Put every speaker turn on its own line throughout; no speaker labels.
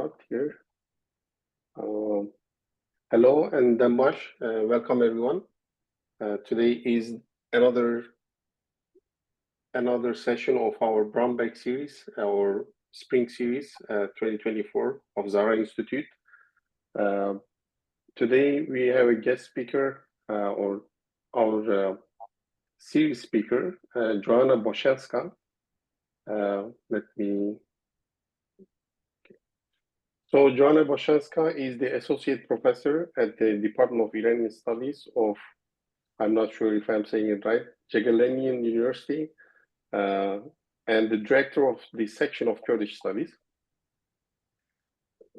start here. Hello and Damash, welcome everyone. Today is another session of our Brown Bag series, our spring series 2024 of Zahra Institute. Today we have a guest speaker, or our series speaker, Joanna Bocheńska. So Joanna Bocheńska is the associate professor at the Department of Iranian Studies of, I'm not sure if I'm saying it right, Jagiellonian University, and the director of the Section of Kurdish Studies.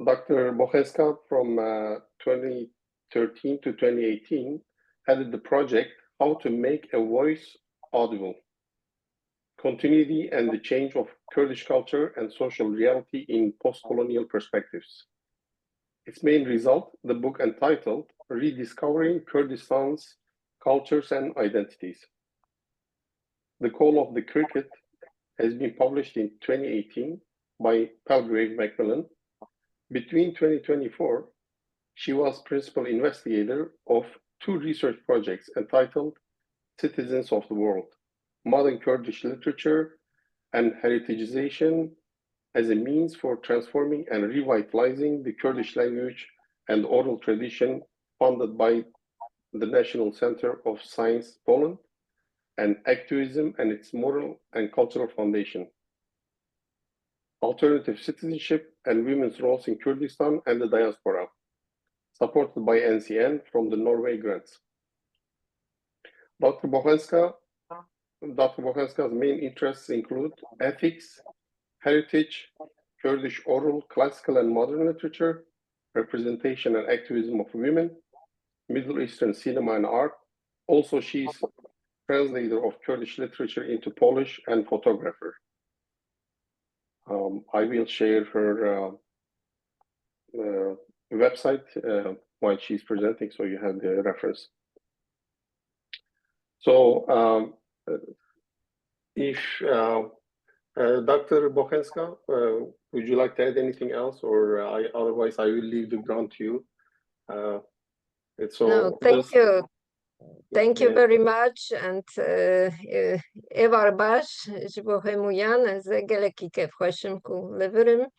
Dr. Bocheńska from 2013 to 2018 headed the project How to Make a Voice Audible, Continuity and the Change of Kurdish Culture and Social Reality in Post-Colonial Perspectives. Its main result, the book entitled Rediscovering Kurdistan's Cultures and Identities. The Call of the Cricket has been published in 2018 by Palgrave Macmillan. Between 2024, she was principal investigator of two research projects entitled Citizens of the World, Modern Kurdish Literature and Heritagization as a Means for Transforming and Revitalizing the Kurdish Language and Oral Tradition, funded by the National Center of Science, Poland, and Activism and its Moral and Cultural Foundation. Alternative Citizenship and Women's Roles in Kurdistan and the Diaspora, supported by NCN from the Norway grants. Dr. Bocheńska's main interests include ethics, heritage, Kurdish oral, classical and modern literature, representation and activism of women, Middle Eastern cinema and art. Also, she's translator of Kurdish literature into Polish and photographer. I will share her website while she's presenting, so you have the reference. So, if Dr. Bocheńska, would you like to add anything else, or otherwise I will leave the ground to you.
No, thank you. Thank you very much. And Evar Bash, Bohemuyan, Zegeleki Kefhashim ku Leverim.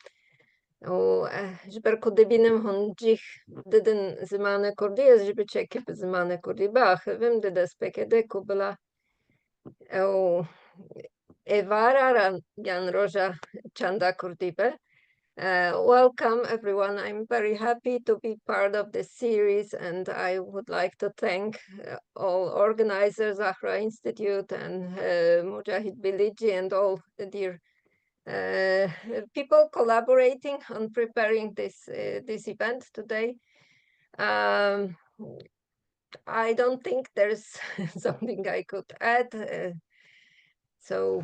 Жберку дебинем хонджих деден зимане курди, аз жбе чеки по зимане курди бах, вим деда спекеде кубла Evara Jan Roja Chanda Kurdibe. Welcome everyone. I'm very happy to be part of this series, and I would like to thank all organizers, Zahra Institute and Mujahid Biligi and all the dear people collaborating on preparing this event today. I don't think there's something I could add. So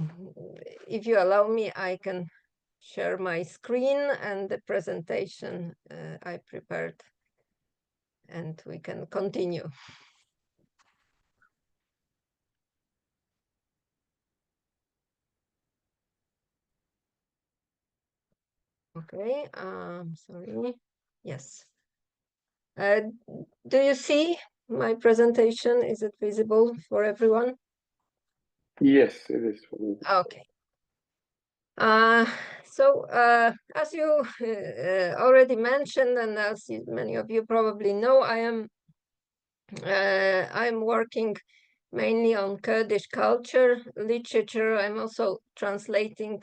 if you allow me, I can share my screen and the presentation I prepared, and we can continue. Okay, sorry. Yes. Do you see my presentation? Is it visible for everyone?
Yes, it is for me.
Okay. So as you already mentioned, and as many of you probably know, I'm working mainly on Kurdish culture, literature. I'm also translating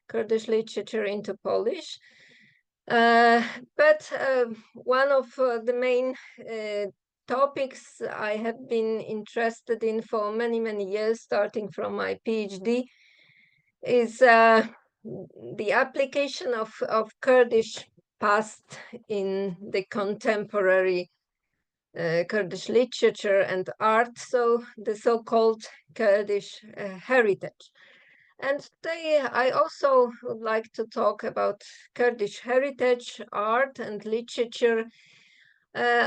Kurdish literature into Polish. But one of the main topics I have been interested in for many, many years, starting from my PhD, is the application of Kurdish past in the contemporary Kurdish literature and art, so the so-called Kurdish heritage. And today I also would like to talk about Kurdish heritage, art and literature,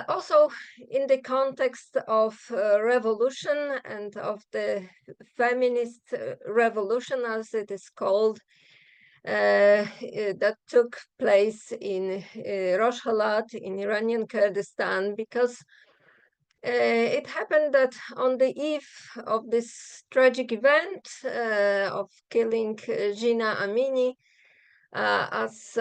also in the context of revolution and of the feminist revolution, as it is called, that took place in Rosh Halat in Iranian Kurdistan, because it happened that on the eve of this tragic event of killing Gina Amini, as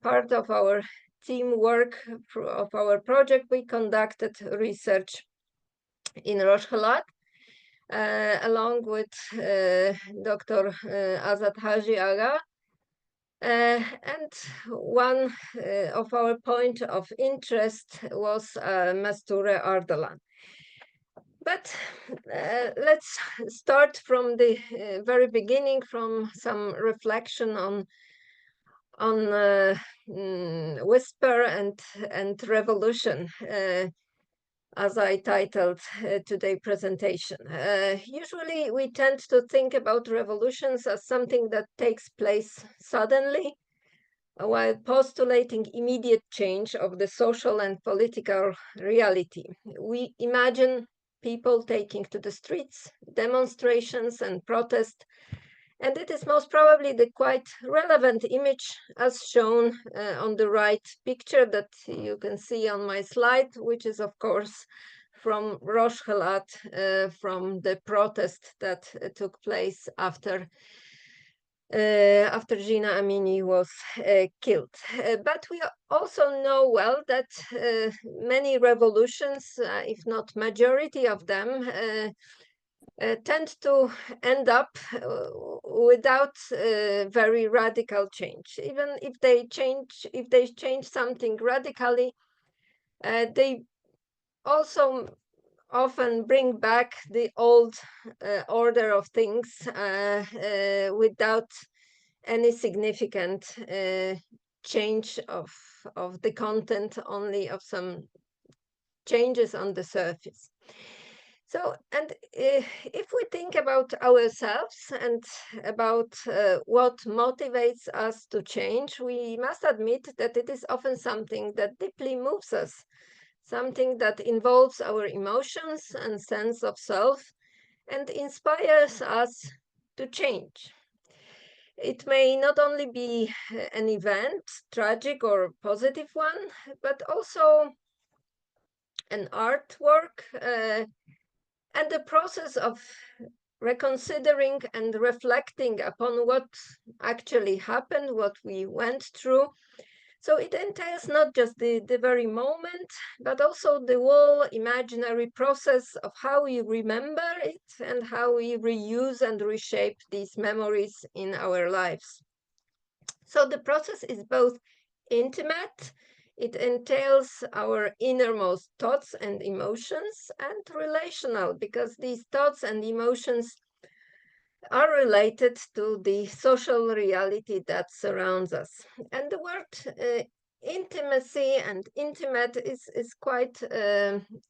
part of our teamwork of our project, we conducted research in Rosh Halat along with Dr. Azad Haji Aga. And one of our point of interest was Mesture Ardalan. But let's start from the very beginning, from some reflection on whisper and revolution, as I titled today's presentation. Usually we tend to think about revolutions as something that takes place suddenly, while postulating immediate change of the social and political reality. We imagine people taking to the streets, demonstrations and protests, and it is most probably the quite relevant image as shown on the right picture that you can see on my slide, which is of course from Rosh Halat, from the protest that took place after Gina Amini was killed. But we also know well that many revolutions, if not majority of them, tend to end up without very radical change. Even if they change something radically, they also often bring back the old order of things without any significant change of the content, only of some changes on the surface. So, and if we think about ourselves and about what motivates us to change, we must admit that it is often something that deeply moves us, something that involves our emotions and sense of self and inspires us to change. It may not only be an event, tragic or positive one, but also an artwork, and the process of reconsidering and reflecting upon what actually happened, what we went through. So it entails not just the very moment, but also the whole imaginary process of how we remember it and how we reuse and reshape these memories in our lives. So the process is both intimate, it entails our innermost thoughts and emotions, and relational, because these thoughts and emotions are related to the social reality that surrounds us. And the word intimacy and intimate is quite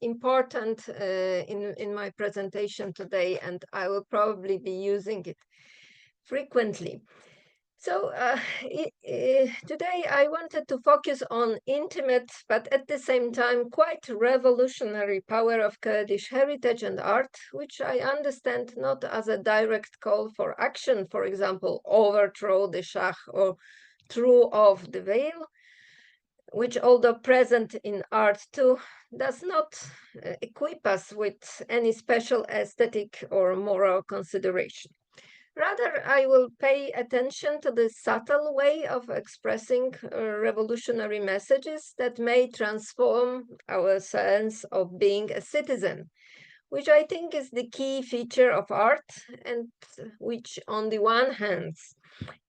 important in my presentation today, and I will probably be using it frequently. So today I wanted to focus on intimate, but at the same time quite revolutionary power of Kurdish heritage and art, which I understand not as a direct call for action, for example, overthrow the Shah or throw off the veil, which, although present in art too, does not equip us with any special aesthetic or moral consideration. Rather, I will pay attention to the subtle way of expressing revolutionary messages that may transform our sense of being a citizen, which I think is the key feature of art, and which, on the one hand,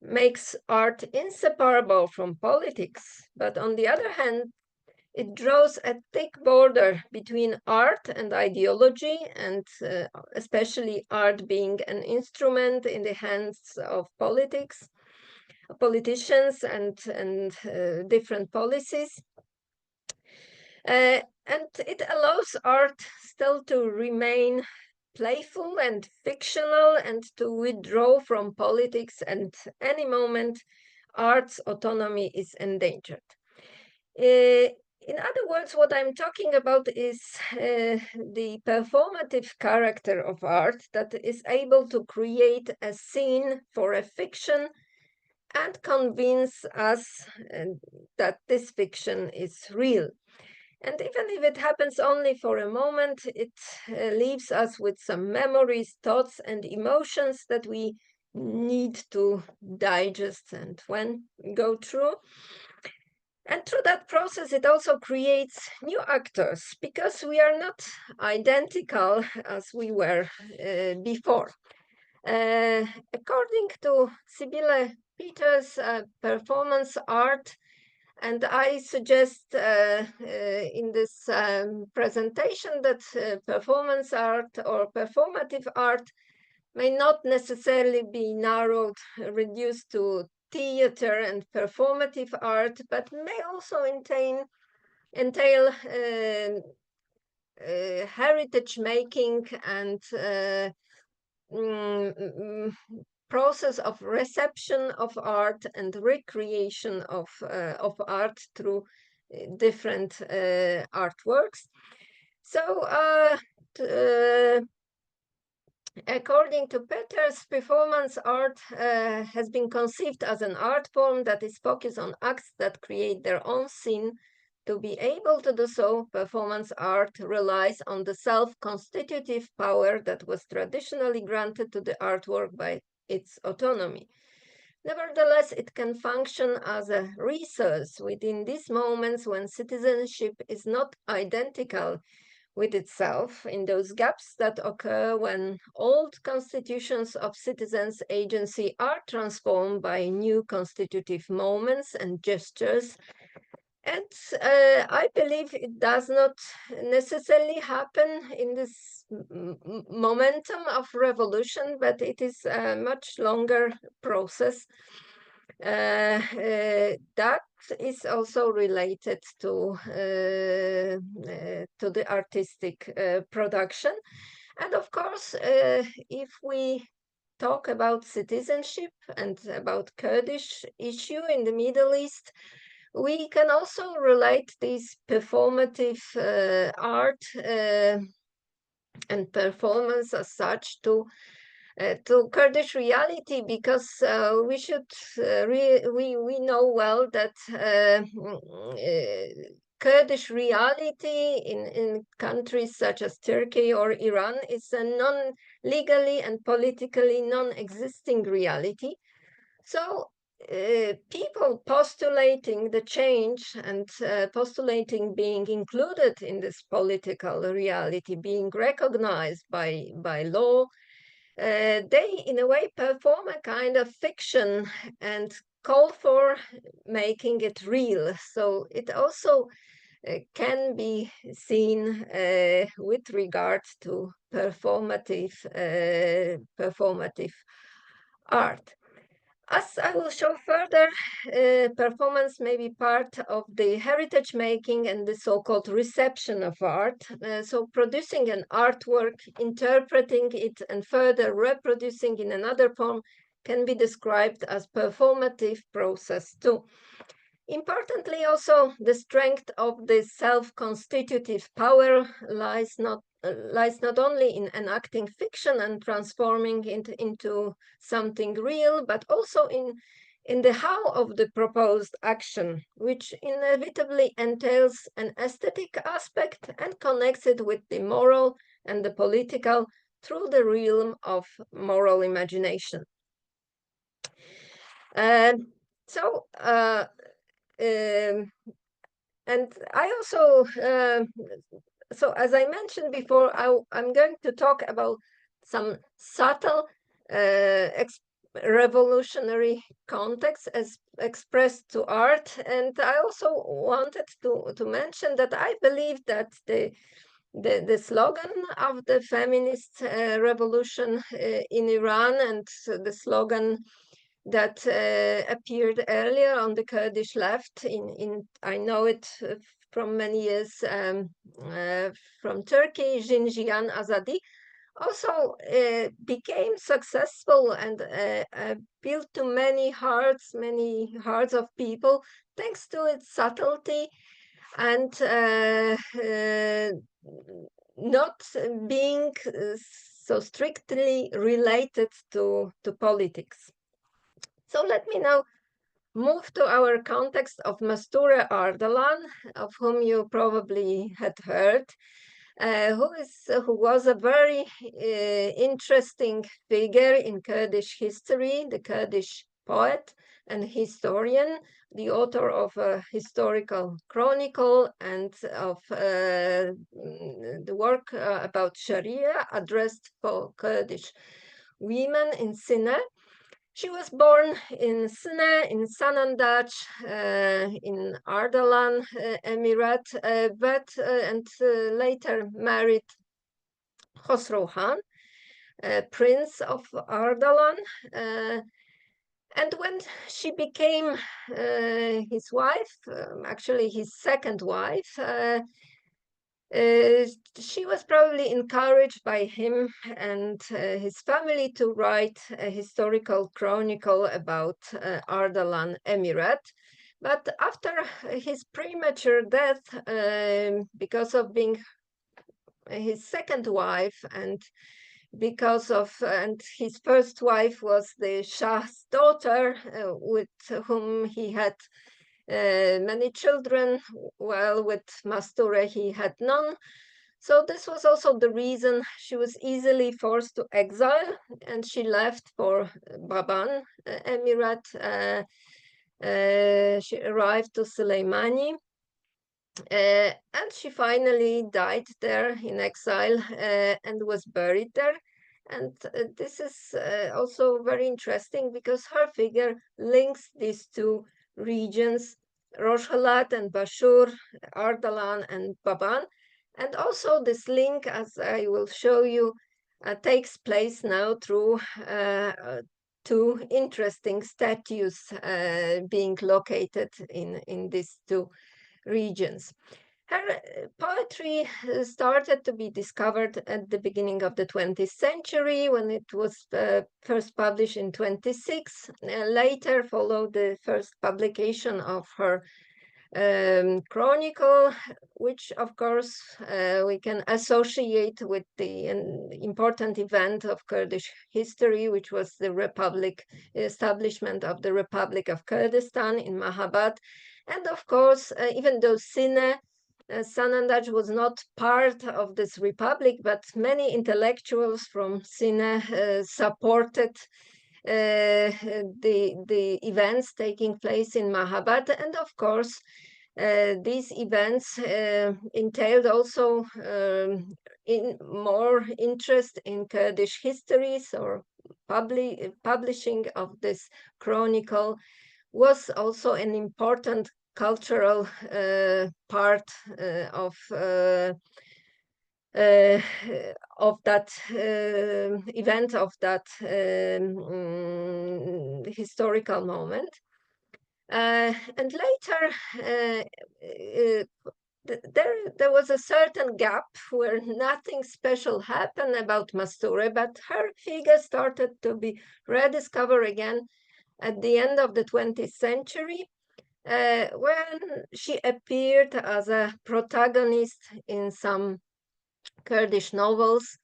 makes art inseparable from politics, but on the other hand, it draws a thick border between art and ideology, and especially art being an instrument in the hands of politicians and different policies. And it allows art still to remain playful and fictional and to withdraw from politics, and any moment art's autonomy is endangered. In other words, what I'm talking about is the performative character of art that is able to create a scene for a fiction and convince us that this fiction is real. And even if it happens only for a moment, it leaves us with some memories, thoughts, and emotions that we need to digest and go through. And through that process, it also creates new actors because we are not identical as we were before. According to Sibylle Peters' performance art, and I suggest in this presentation that performance art or performative art may not necessarily be narrowed, reduced to theater and performative art, but may also entail heritage making and process of reception of art and recreation of art through different artworks. So according to Peters, performance art has been conceived as an art form that is focused on acts that create their own scene. To be able to do so, performance art relies on the self-constitutive power that was traditionally granted to the artwork by its autonomy. Nevertheless, it can function as a resource within these moments when citizenship is not identical with itself, in those gaps that occur when old constitutions of citizens' agency are transformed by new constitutive moments and gestures. And I believe it does not necessarily happen in this momentum of revolution, but it is a much longer process that is also related to the artistic production. And of course, if we talk about citizenship and about Kurdish issue in the Middle East, we can also relate this performative art and performance as such to Kurdish reality, because we should we know well that Kurdish reality in countries such as Turkey or Iran is a non-legally and politically non-existing reality. So people postulating the change and postulating being included in this political reality, being recognized by law, they in a way perform a kind of fiction and call for making it real. So it also can be seen with regard to performative art. As I will show further, performance may be part of the heritage making and the so-called reception of art. So producing an artwork, interpreting it, and further reproducing in another form can be described as performative process too. Importantly, also, the strength of the self-constitutive power lies not only in enacting fiction and transforming it into something real, but also in the how of the proposed action, which inevitably entails an aesthetic aspect and connects it with the moral and the political through the realm of moral imagination. And I also, so as I mentioned before, I'm going to talk about some subtle revolutionary context as expressed to art. And I also wanted to mention that I believe that the slogan of the feminist revolution in Iran and the slogan that appeared earlier on the Kurdish left I know it from many years from Turkey, Jinjiyan Azadi, also became successful and appealed to many hearts of people thanks to its subtlety and not being so strictly related to politics. So let me now move to our context of Mastura Ardalan, of whom you probably had heard, who was a very interesting figure in Kurdish history, the Kurdish poet and historian, the author of a historical chronicle and of the work about Sharia addressed for Kurdish women in Sinai. She was born in Sinai, in Sanandaj, in Ardalan Emirate, and later married Khosrow Khan, Prince of Ardalan. And when she became his wife, actually his second wife, she was probably encouraged by him and his family to write a historical chronicle about Ardalan Emirate. But after his premature death, because of being his second wife and and his first wife was the Shah's daughter, with whom he had many children, while with Mastura he had none. So this was also the reason she was easily forced to exile, and she left for Baban Emirate. She arrived to Soleimani, and she finally died there in exile and was buried there. And this is also very interesting because her figure links these two regions, Rojhelat and Bashur, Ardalan and Baban. And also this link, as I will show you, takes place now through two interesting statues being located in these two regions. Her poetry started to be discovered at the beginning of the 20th century when it was first published in 26. Later followed the first publication of her chronicle, which of course we can associate with the important event of Kurdish history, which was the establishment of the Republic of Kurdistan in Mahabad. And of course, even though Sanandaj was not part of this republic, but many intellectuals from Sinai supported the events taking place in Mahabad. And of course, these events entailed also in more interest in Kurdish histories, or publishing of this chronicle was also an important cultural part of that event, of that historical moment. And later, there was a certain gap where nothing special happened about Mastura, but her figure started to be rediscovered again at the end of the 20th century, when she appeared as a protagonist in some Kurdish novels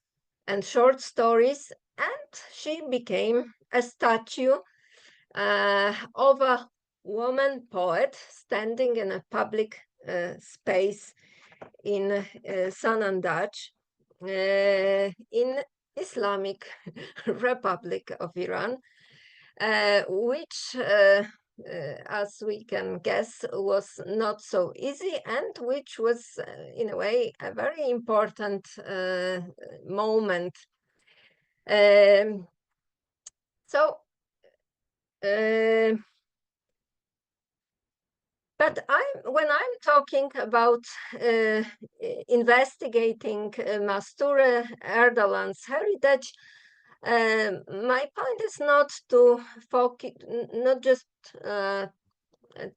and short stories, and she became a statue of a woman poet standing in a public space in Sanandaj, in Islamic Republic of Iran, which as we can guess, was not so easy, and which was, in a way, a very important moment. But when I'm talking about investigating Mastura Erdogan's heritage, my point is not just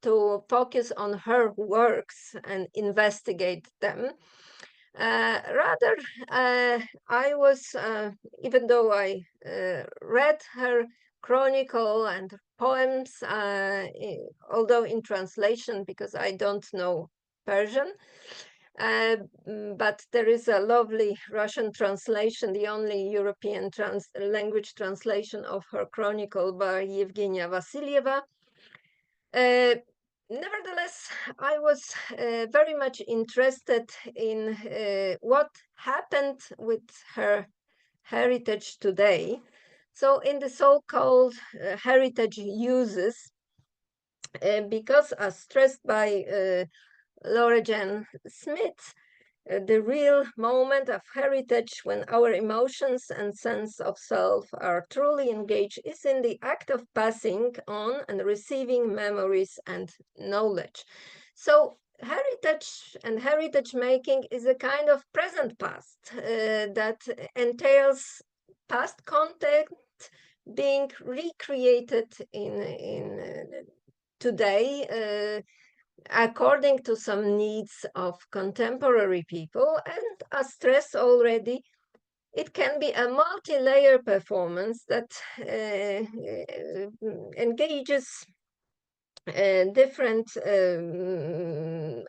to focus on her works and investigate them. Rather, I was, even though I read her chronicle and poems, although in translation, because I don't know Persian, but there is a lovely Russian translation, the only European language translation of her chronicle by Yevgenia Vasilyeva. Nevertheless, I was very much interested in what happened with her heritage today. So in the so-called heritage uses, because as stressed by Laura Jane Smith, the real moment of heritage when our emotions and sense of self are truly engaged is in the act of passing on and receiving memories and knowledge. So heritage and heritage making is a kind of present past that entails past content being recreated in today according to some needs of contemporary people. And as stressed already, it can be a multi-layer performance that engages different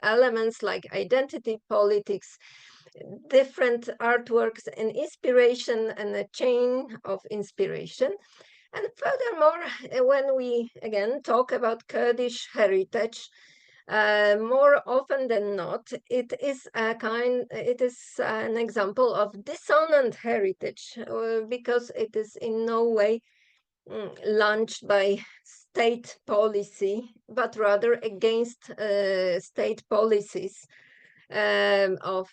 elements like identity politics, different artworks and inspiration, and a chain of inspiration. And furthermore, when we again talk about Kurdish heritage, more often than not, it is an example of dissonant heritage because it is in no way launched by state policy, but rather against state policies of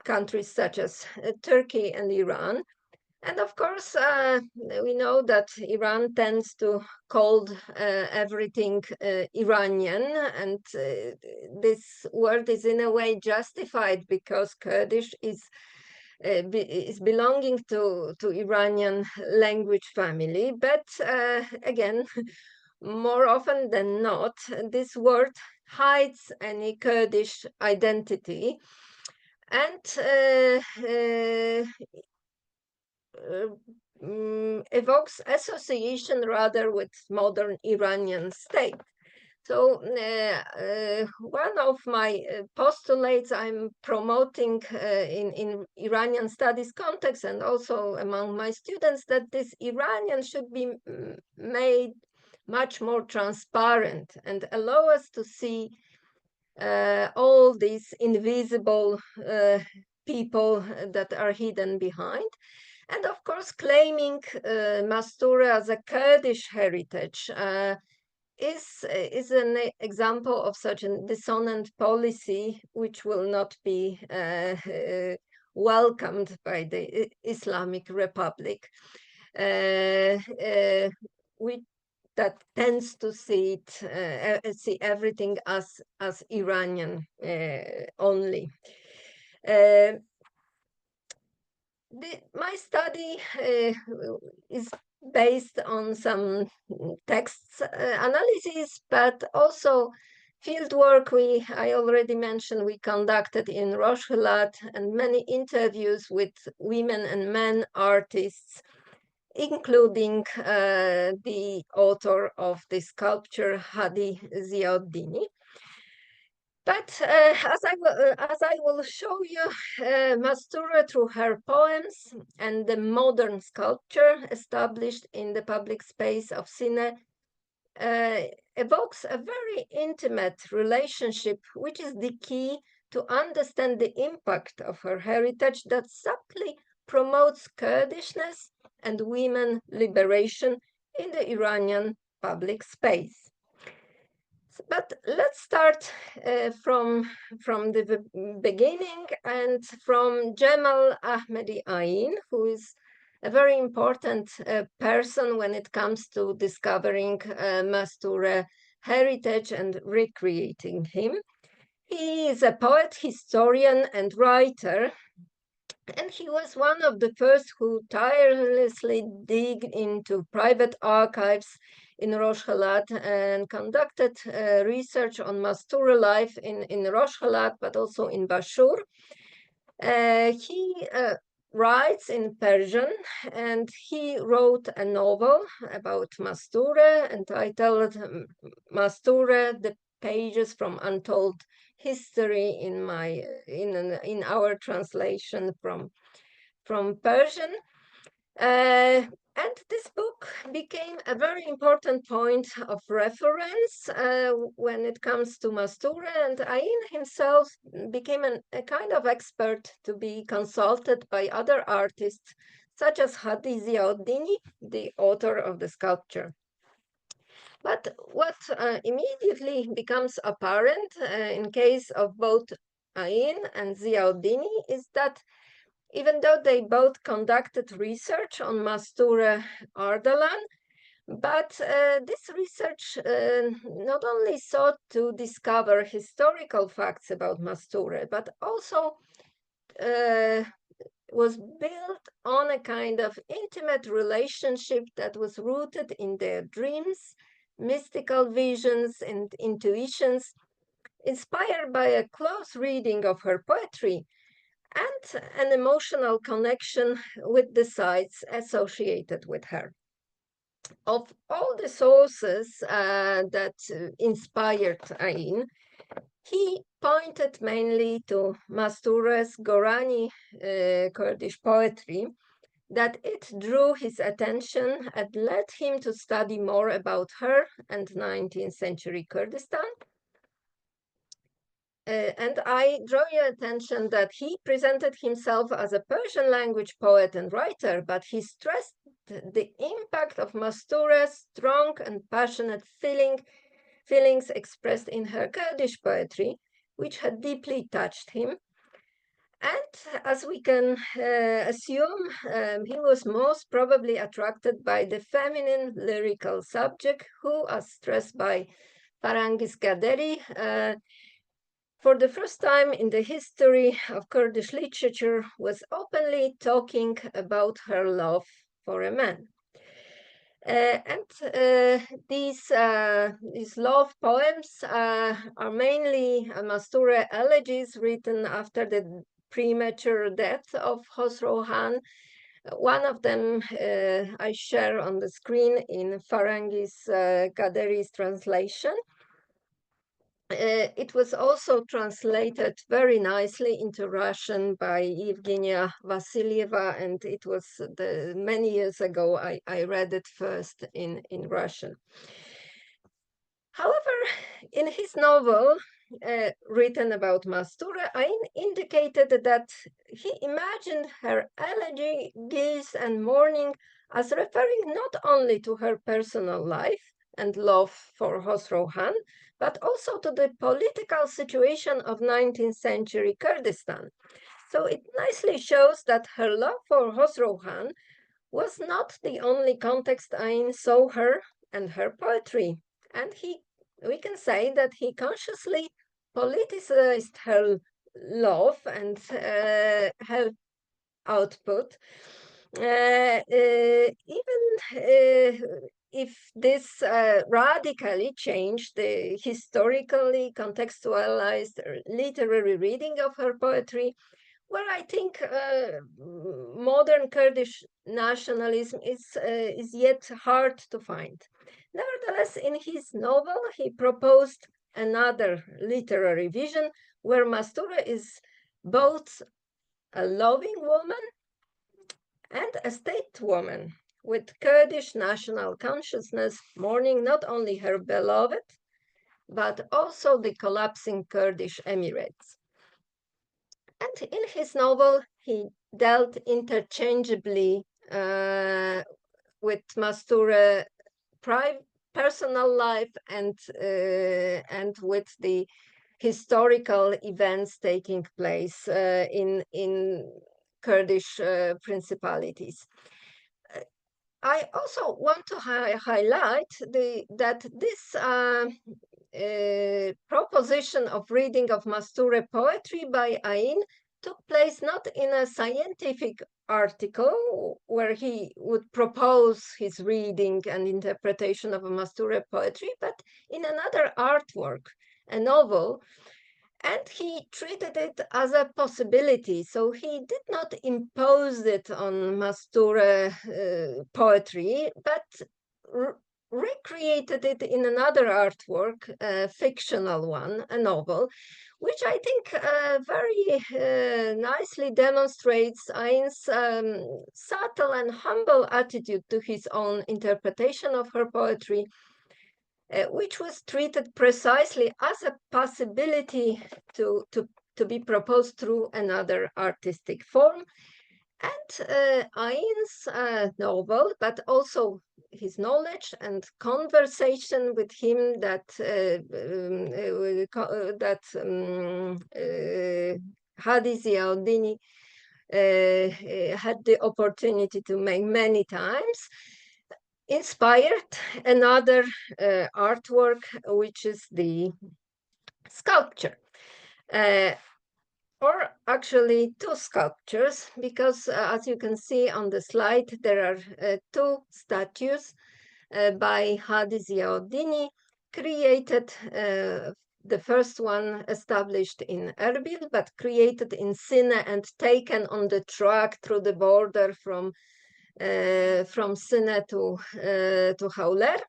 countries such as Turkey and Iran. And of course, we know that Iran tends to call everything Iranian, and this word is in a way justified because Kurdish is belonging to Iranian language family. But again, more often than not, this word hides any Kurdish identity, and evokes association rather with modern Iranian state. So one of my postulates I'm promoting in Iranian studies context and also among my students, that this Iranian should be made much more transparent and allow us to see all these invisible people that are hidden behind. And of course, claiming Mastura as a Kurdish heritage is an example of such a dissonant policy, which will not be welcomed by the Islamic Republic, that tends to see everything as Iranian only. My study is based on some text analysis, but also fieldwork I already mentioned we conducted in Rojhelat, and many interviews with women and men artists, including the author of the sculpture, Hadi Ziauddini. But as I will show you, Mastura, through her poems and the modern sculpture established in the public space of Sine, evokes a very intimate relationship, which is the key to understand the impact of her heritage that subtly promotes Kurdishness and women liberation in the Iranian public space. But let's start from the beginning and from Jamal Ahmadi Ain, who is a very important person when it comes to discovering Mastura heritage and recreating him. He is a poet, historian, and writer, and he was one of the first who tirelessly dig into private archives in Rojhelat and conducted research on Mastura life in Rojhelat, but also in Bashur. He writes in Persian, and he wrote a novel about Mastura entitled Mastura, the pages from untold history in our translation from Persian. And this book became a very important point of reference when it comes to Mastura, and Ain himself became a kind of expert to be consulted by other artists, such as Hadi Ziauddini, the author of the sculpture. But what immediately becomes apparent in case of both Ain and Ziauddini is that even though they both conducted research on Mastura Ardalan, but this research not only sought to discover historical facts about Mastura, but also was built on a kind of intimate relationship that was rooted in their dreams, mystical visions, and intuitions, inspired by a close reading of her poetry and an emotional connection with the sites associated with her. Of all the sources that inspired Ain, he pointed mainly to Mastura's Gorani Kurdish poetry, that it drew his attention and led him to study more about her and 19th century Kurdistan. And I draw your attention that he presented himself as a Persian language poet and writer, but he stressed the impact of Mastura's strong and passionate feelings expressed in her Kurdish poetry, which had deeply touched him. And as we can assume, he was most probably attracted by the feminine lyrical subject, who, as stressed by Farangis Gaderi, for the first time in the history of Kurdish literature, was openly talking about her love for a man. These love poems are mainly Mastura elegies written after the premature death of Khosrow Khan. One of them I share on the screen in Farangis Gaderi's translation. It was also translated very nicely into Russian by Evgenia Vasilieva, and it was many years ago I read it first in Russian. However, in his novel written about Mastura, Ain indicated that he imagined her elegies and mourning as referring not only to her personal life and love for Khosrow Khan, but also to the political situation of 19th century Kurdistan. So it nicely shows that her love for Khosrow Khan was not the only context Ain saw her and her poetry. And we can say that he consciously politicized her love and her output. Even if this radically changed the historically contextualized literary reading of her poetry, where I think modern Kurdish nationalism is yet hard to find. Nevertheless, in his novel, he proposed another literary vision where Mastura is both a loving woman and a stateswoman with Kurdish national consciousness, mourning not only her beloved, but also the collapsing Kurdish emirates. And in his novel, he dealt interchangeably with Mastura personal life and with the historical events taking place in Kurdish principalities. I also want to highlight that this proposition of reading of Mastura poetry by Ain took place not in a scientific article where he would propose his reading and interpretation of a Mastura poetry, but in another artwork, a novel, and he treated it as a possibility. So he did not impose it on Mastura poetry, but recreated it in another artwork, a fictional one, a novel, which I think very nicely demonstrates Ain's subtle and humble attitude to his own interpretation of her poetry, which was treated precisely as a possibility to be proposed through another artistic form. And Ain's novel, but also his knowledge and conversation with him that Hadi Ziauddini had the opportunity to make many times, inspired another artwork, which is the sculpture. Or actually two sculptures, because as you can see on the slide, there are two statues by Hadi Ziauddini, created, the first one established in Erbil, but created in Sina and taken on the truck through the border from Sina to Hauler,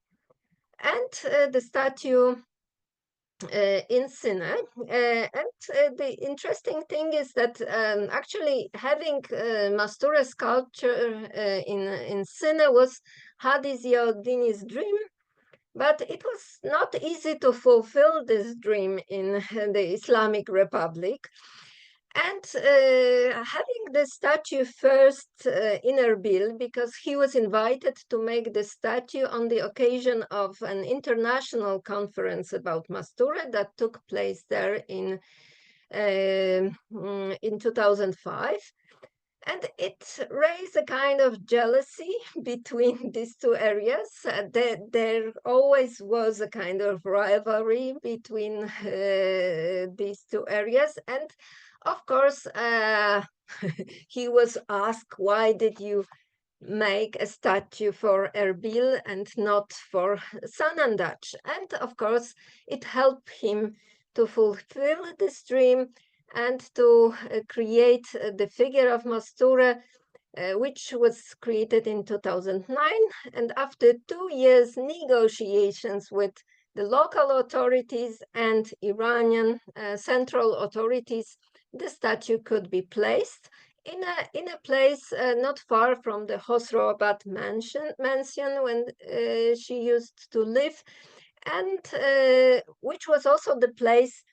and the statue in Sina. And the interesting thing is that actually having Mastura sculpture in Sina was Hadi Ziauddini's dream, but it was not easy to fulfill this dream in the Islamic Republic. And having the statue first in Erbil, because he was invited to make the statue on the occasion of an international conference about Mastura that took place there in 2005. And it raised a kind of jealousy between these two areas. There always was a kind of rivalry between these two areas. And of course, he was asked, why did you make a statue for Erbil and not for Sanandaj? And of course, it helped him to fulfill this dream and to create the figure of Mastura, which was created in 2009. And after 2 years negotiations with the local authorities and Iranian central authorities, the statue could be placed in a place not far from the Khosrowabad mansion when she used to live, and which was also the place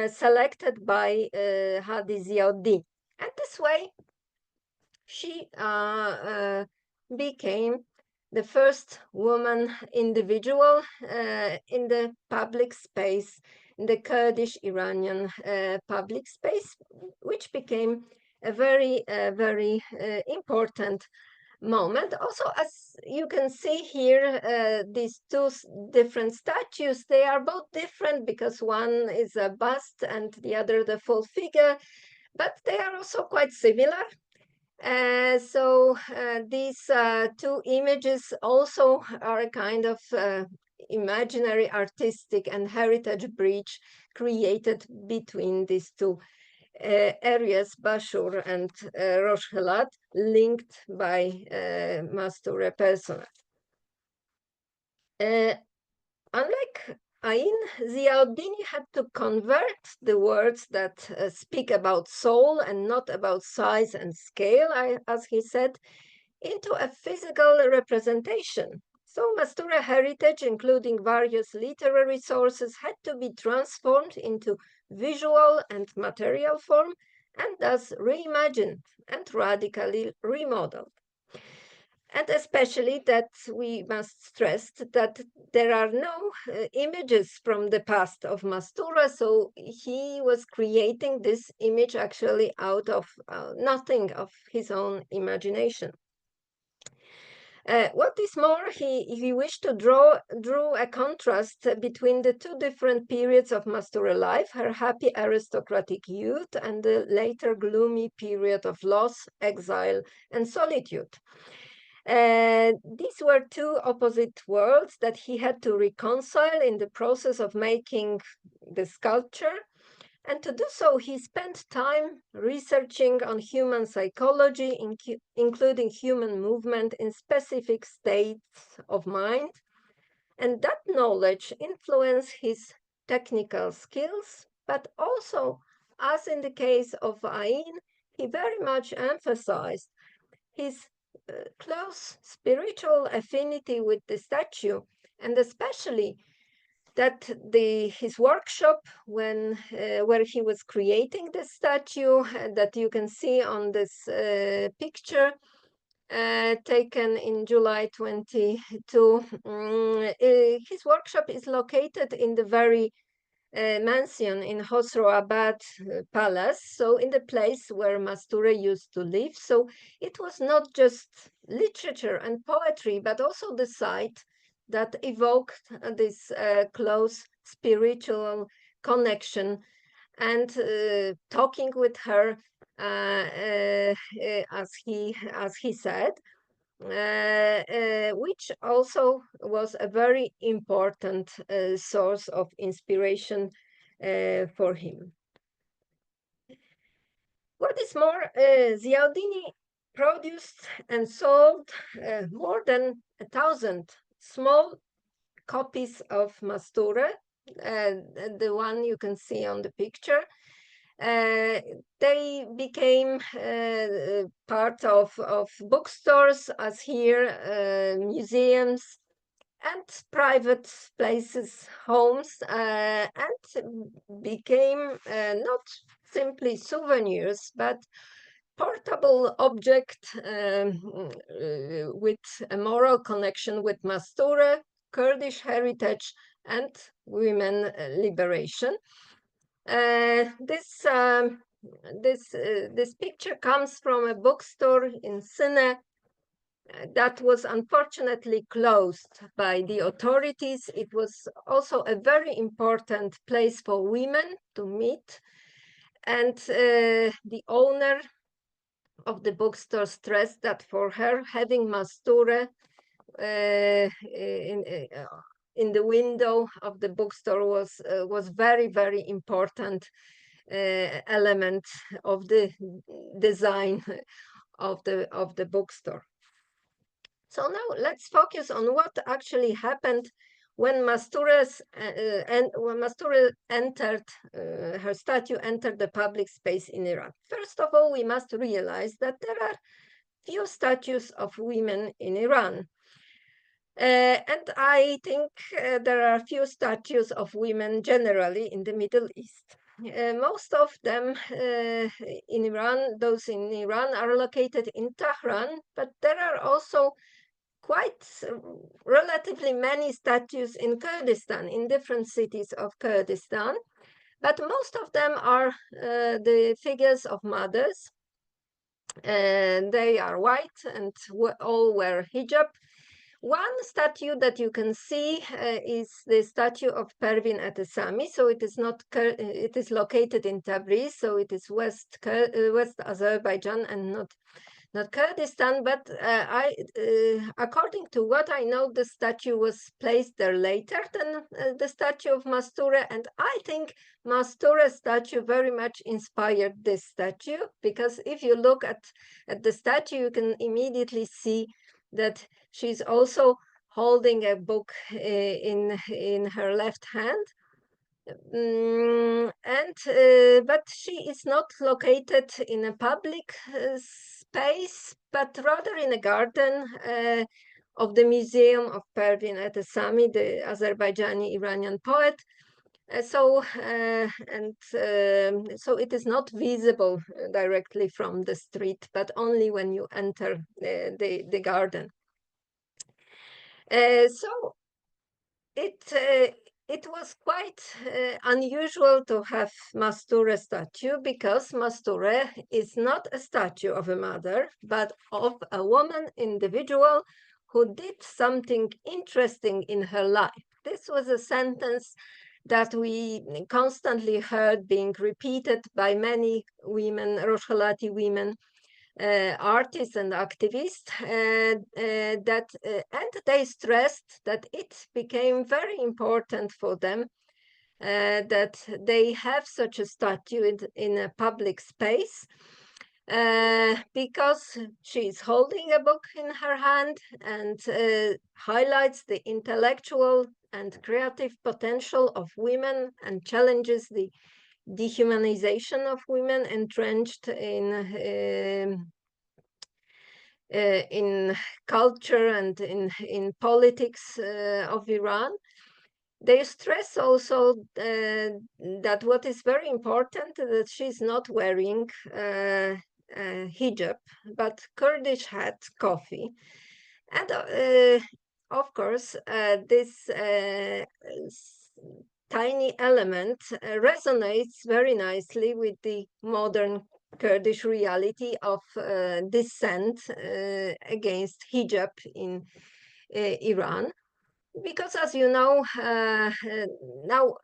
selected by Hadi Ziauddin. And this way, she became the first woman individual in the public space, in the Kurdish Iranian public space, which became a very important moment. Also, as you can see here, these two different statues, they are both different because one is a bust and the other the full figure, but they are also quite similar. So these two images also are a kind of imaginary artistic and heritage bridge created between these two areas, Bashur and Rosh Helat, linked by Mastura personage. Unlike Ain, Ziauddini had to convert the words that speak about soul and not about size and scale, as he said, into a physical representation. So Mastura heritage, including various literary sources, had to be transformed into visual and material form, and thus reimagined and radically remodeled. And especially that we must stress that there are no images from the past of Mastura, so he was creating this image actually out of nothing, of his own imagination. What is more, he wished to draw a contrast between the two different periods of Mastura life, her happy aristocratic youth and the later gloomy period of loss, exile, and solitude. These were two opposite worlds that he had to reconcile in the process of making the sculpture. And to do so, he spent time researching on human psychology, including human movement in specific states of mind, And that knowledge influenced his technical skills, but also, as in the case of Ain, he very much emphasized his close spiritual affinity with the statue, and especially that his workshop when where he was creating the statue that you can see on this picture taken in July 22. His workshop is located in the very mansion in Khosrow-Abad Palace, so in the place where Masture used to live. So it was not just literature and poetry, but also the site that evoked this close spiritual connection, and talking with her, as he said, which also was a very important source of inspiration for him. What is more, Ziauddini produced and sold more than 1,000 small copies of Masture, the one you can see on the picture. They became part of bookstores, as here, museums, and private places, homes, and became not simply souvenirs, but portable object with a moral connection with Masture, Kurdish heritage, and women liberation. This picture comes from a bookstore in Sine that was unfortunately closed by the authorities. It was also a very important place for women to meet, and the owner of the bookstore stressed that for her, having Masture in the window of the bookstore was very, very important element of the design of the bookstore. So now let's focus on what actually happened when Masture entered, her statue entered the public space in Iran. First of all, we must realize that there are few statues of women in Iran. And I think there are few statues of women generally in the Middle East. Most of them in Iran, those in Iran, are located in Tehran, but there are also quite relatively many statues in Kurdistan, in different cities of Kurdistan, but most of them are the figures of mothers. They are white and all wear hijab. One statue that you can see is the statue of Pervin Atesami. So it is not, it is located in Tabriz, so it is West Azerbaijan and not Kurdistan, but according to what I know, the statue was placed there later than the statue of Masture, and I think Masture's statue very much inspired this statue, because if you look at the statue, you can immediately see that she's also holding a book in her left hand. But she is not located in a public space, but rather in a garden of the Museum of Pervin Atesami, the Azerbaijani Iranian poet. So it is not visible directly from the street, but only when you enter the garden. So it was quite unusual to have Masture statue, because Masture is not a statue of a mother, but of a woman individual who did something interesting in her life. This was a sentence that we constantly heard being repeated by many women, Rojhelati women, artists and activists, and they stressed that it became very important for them that they have such a statue in a public space, because she is holding a book in her hand and highlights the intellectual and creative potential of women and challenges the dehumanization of women entrenched in culture and in politics of Iran. They stress also that what is very important that she's not wearing hijab, but Kurdish hat coffee. And of course, this tiny element resonates very nicely with the modern Kurdish reality of dissent against hijab in Iran. Because, as you know, now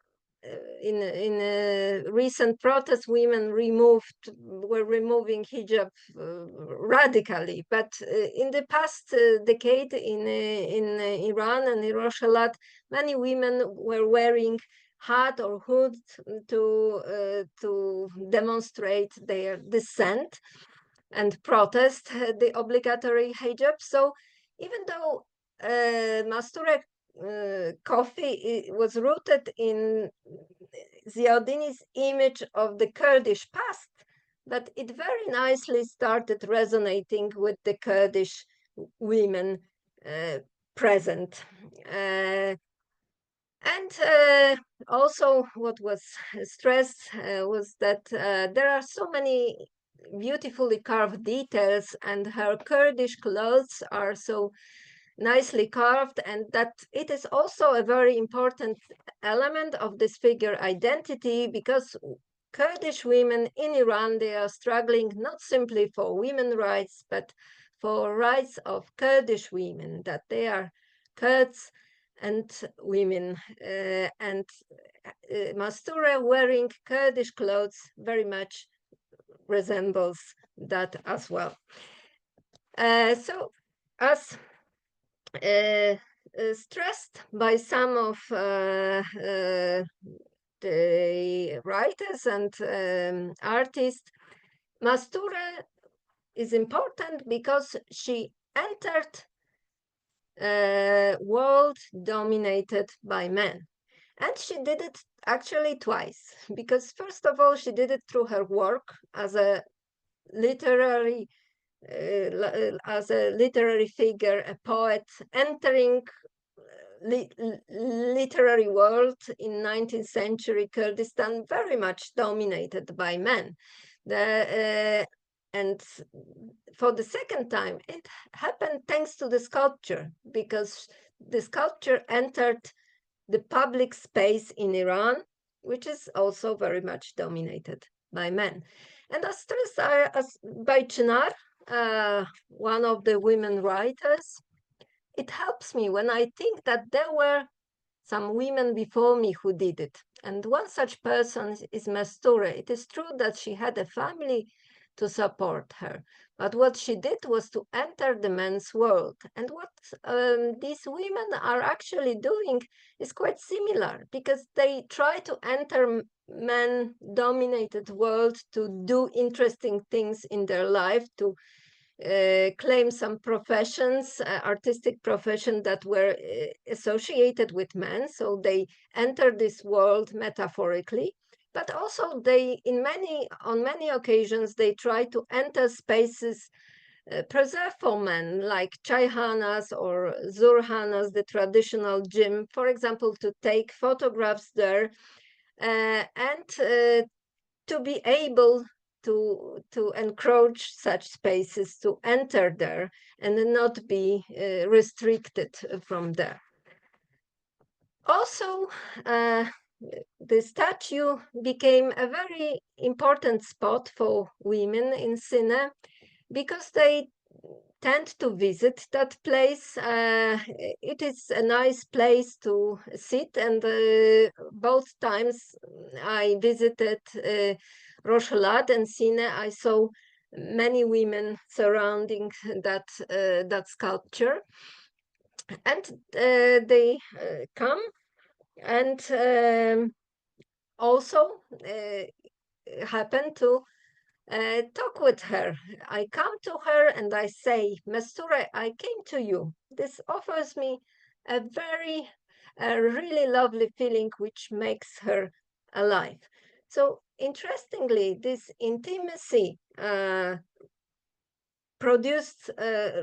in recent protests, women were removing hijab radically. But in the past decade in Iran and in Rojhelat, many women were wearing hat or hood to demonstrate their dissent and protest the obligatory hijab. So even though Mastura coffee was rooted in Ziauddini's image of the Kurdish past, but it very nicely started resonating with the Kurdish women present. And also what was stressed was that there are so many beautifully carved details, and her Kurdish clothes are so nicely carved, and that it is also a very important element of this figure identity, because Kurdish women in Iran, they are struggling not simply for women's rights, but for rights of Kurdish women, that they are Kurds and women. And Mastura wearing Kurdish clothes very much resembles that as well. So as stressed by some of the writers and artists, Mastura is important because she entered a world dominated by men. And she did it actually twice, because first of all, she did it through her work as a literary figure, a poet entering literary world in 19th century Kurdistan, very much dominated by men. And for the second time, it happened thanks to the sculpture, because the sculpture entered the public space in Iran, which is also very much dominated by men. And as stressed by Çınar, one of the women writers, it helps me when I think that there were some women before me who did it. And one such person is Mastura. It is true that she had a family to support her, but what she did was to enter the men's world. And what these women are actually doing is quite similar, because they try to enter men-dominated world to do interesting things in their life, to claim some professions, artistic professions that were associated with men. So they enter this world metaphorically, but also on many occasions, they try to enter spaces preserved for men, like chaihanas or zurhanas, the traditional gym, for example, to take photographs there and to be able to encroach such spaces, to enter there and not be restricted from there. Also, the statue became a very important spot for women in Sine, because they tend to visit that place. It is a nice place to sit, and both times I visited Rojhelat and Sine, I saw many women surrounding that sculpture, and they come and also happen to talk with her. I come to her and I say, Mastura, I came to you. This offers me a really lovely feeling which makes her alive. So interestingly, this intimacy produced,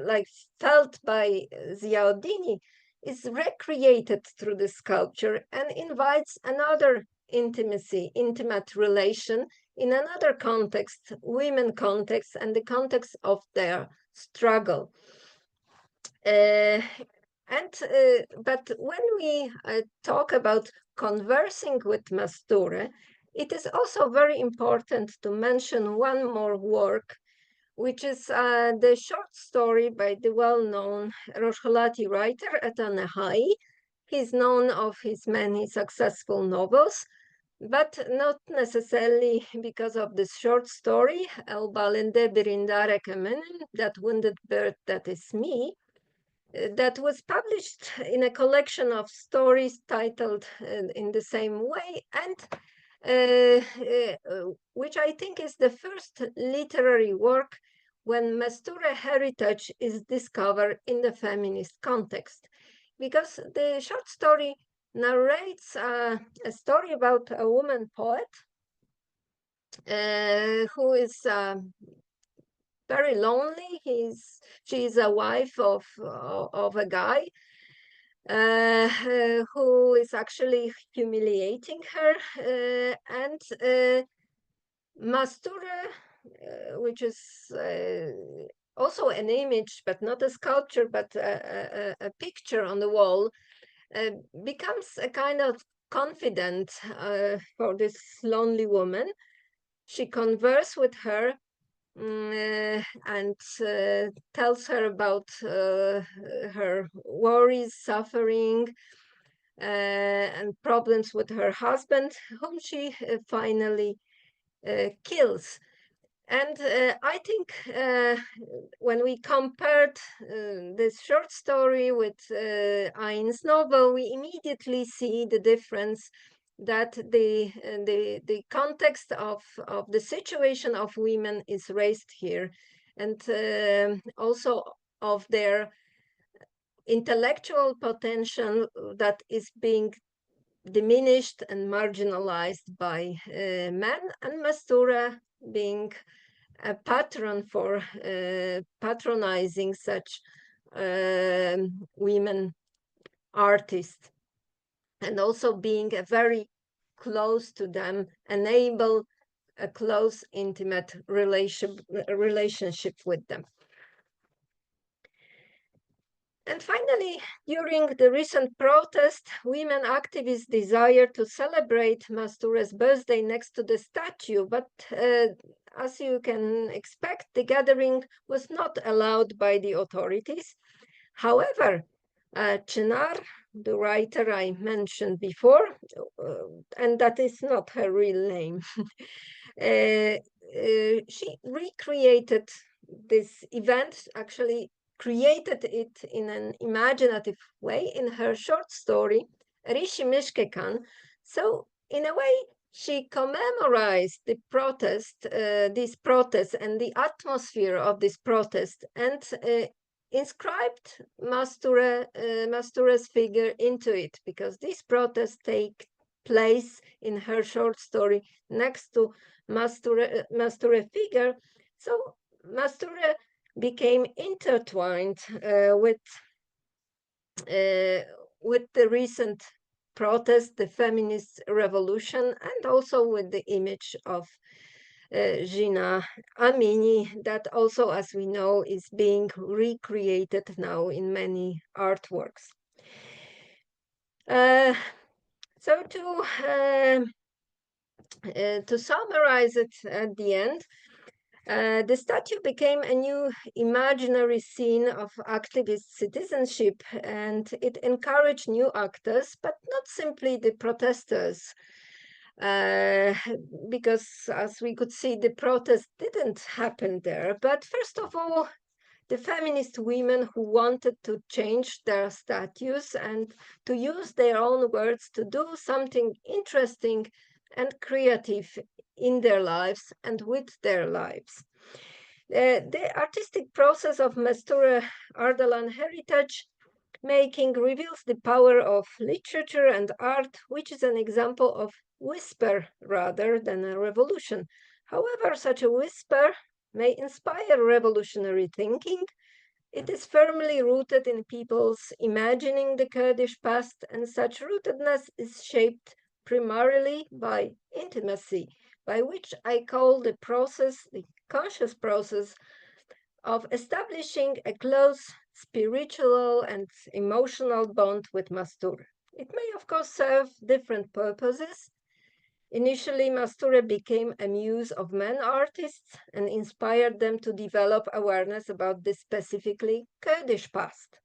like felt by Ziauddini, is recreated through the sculpture and invites another intimate relation in another context, women context, and the context of their struggle. But when we talk about conversing with Masture, it is also very important to mention one more work, which is the short story by the well-known Rojholati writer Ata Nehai. He's known of his many successful novels, but not necessarily because of this short story, El Balinde Birindare Kemenin, That Wounded Bird That Is Me, that was published in a collection of stories titled in the same way, and which I think is the first literary work when Masture heritage is discovered in the feminist context. Because the short story narrates a story about a woman poet who is very lonely. She's a wife of a guy who is actually humiliating her, and Masture, which is also an image, but not a sculpture, but a picture on the wall, becomes a kind of confidant for this lonely woman. She converses with her and tells her about her worries, suffering, and problems with her husband, whom she finally kills. And I think when we compared this short story with Ain's novel, we immediately see the difference, that the context of the situation of women is raised here, and also of their intellectual potential that is being diminished and marginalized by men, and Mastura being a patron for patronizing such women artists, and also being a very close to them, enable a close, intimate relationship with them. And finally, during the recent protest, women activists desired to celebrate Masture's birthday next to the statue, but as you can expect, the gathering was not allowed by the authorities. However, Çınar, the writer I mentioned before, and that is not her real name, she recreated this event, actually created it in an imaginative way in her short story, Rishi Mishkekan. So in a way, she commemorized the protest, these protests and the atmosphere of this protest, and inscribed Masture's figure into it, because these protests take place in her short story next to Masture figure. So Masture became intertwined with the recent protest, the feminist revolution, and also with the image of Jina Amini, that also, as we know, is being recreated now in many artworks. So to summarize it at the end, the statue became a new imaginary scene of activist citizenship, and it encouraged new actors, but not simply the protesters, because as we could see, the protest didn't happen there. But first of all, the feminist women who wanted to change their statues and to use their own words to do something interesting and creative in their lives and with their lives. The artistic process of Mesture Ardalan heritage making reveals the power of literature and art, which is an example of whisper rather than a revolution. However, such a whisper may inspire revolutionary thinking. It is firmly rooted in people's imagining the Kurdish past, and such rootedness is shaped primarily by intimacy, by which I call the process, the conscious process of establishing a close spiritual and emotional bond with Mastur. It may, of course, serve different purposes. Initially, Masture became a muse of men artists and inspired them to develop awareness about the specifically Kurdish past.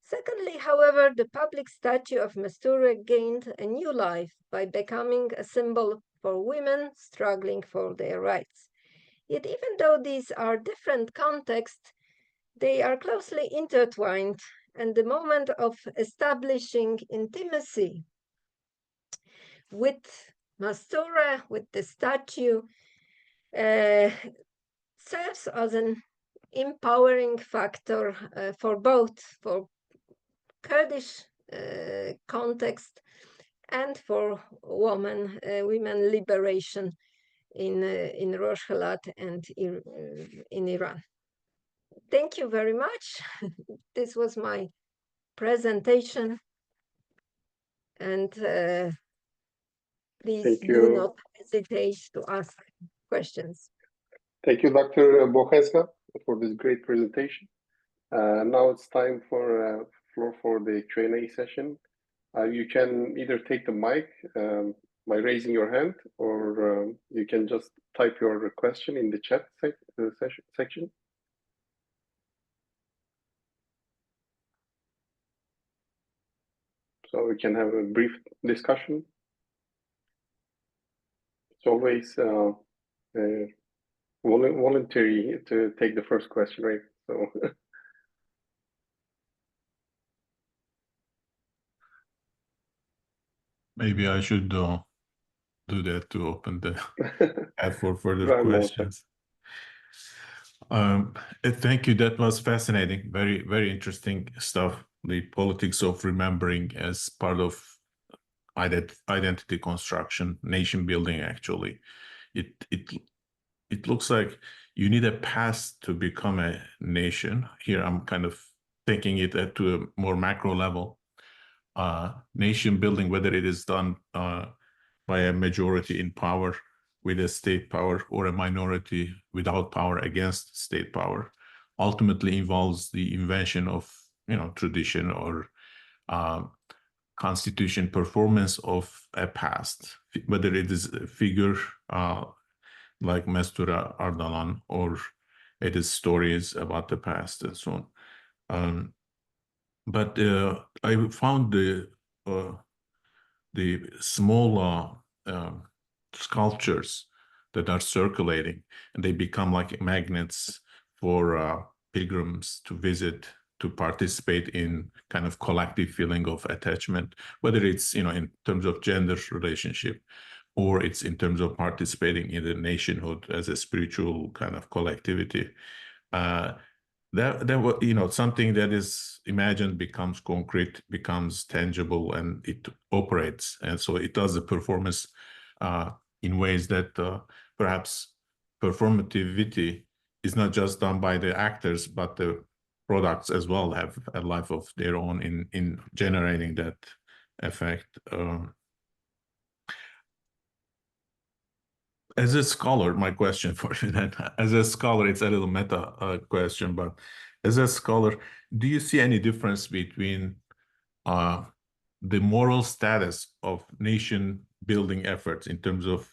Secondly, however, the public statue of Masture gained a new life by becoming a symbol for women struggling for their rights. Yet, even though these are different contexts, they are closely intertwined, and the moment of establishing intimacy with Mastura, with the statue, serves as an empowering factor for both for Kurdish context and for women liberation in Rojhelat and in Iran. Thank you very much. This was my presentation, and please do not hesitate to ask questions.
Thank you, Dr. Bocheńska, for this great presentation. Now it's time for floor for the Q&A session. You can either take the mic by raising your hand, or you can just type your question in the chat section. So we can have a brief discussion. It's always voluntary to take the first question, right? So.
Maybe I should do that to open the add for further questions. Thank you. That was fascinating. Very, very interesting stuff. The politics of remembering as part of identity construction, nation building. Actually, it looks like you need a past to become a nation. Here, I'm kind of taking it to a more macro level. Nation building, whether it is done by a majority in power with a state power or a minority without power against state power, ultimately involves the invention of tradition or constitution performance of a past, whether it is a figure like Mesture Ardalan or it is stories about the past and so on. But I found the small sculptures that are circulating, and they become like magnets for pilgrims to visit, to participate in kind of collective feeling of attachment, whether it's in terms of gender relationship, or it's in terms of participating in the nationhood as a spiritual kind of collectivity. That something that is imagined becomes concrete, becomes tangible, and it operates, and so it does the performance in ways that perhaps performativity is not just done by the actors, but the products as well have a life of their own in generating that effect. As a scholar, my question for you then, as a scholar, it's a little meta question, but as a scholar, do you see any difference between the moral status of nation building efforts in terms of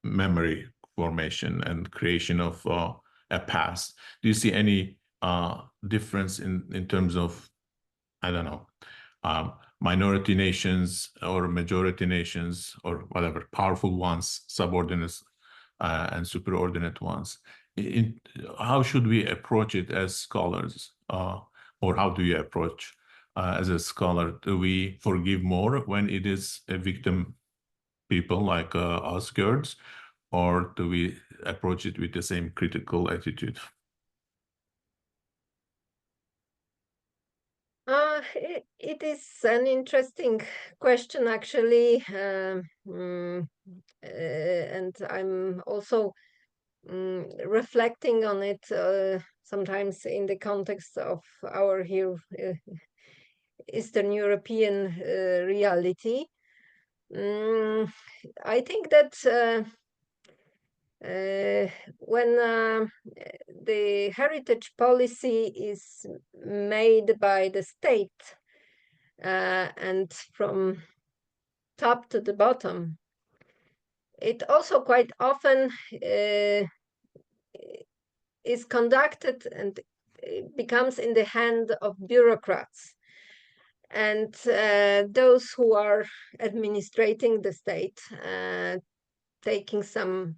memory formation and creation of a past? Do you see any difference in terms of, I don't know, minority nations or majority nations or whatever, powerful ones, subordinates, and superordinate ones? How should we approach it as scholars, or how do you approach as a scholar? Do we forgive more when it is a victim people like us Kurds, or do we approach it with the same critical attitude?
It is an interesting question, actually, and I'm also reflecting on it sometimes in the context of our here Eastern European reality. I think that when the heritage policy is made by the state and from top to the bottom, it also quite often is conducted and becomes in the hand of bureaucrats and those who are administrating the state, taking some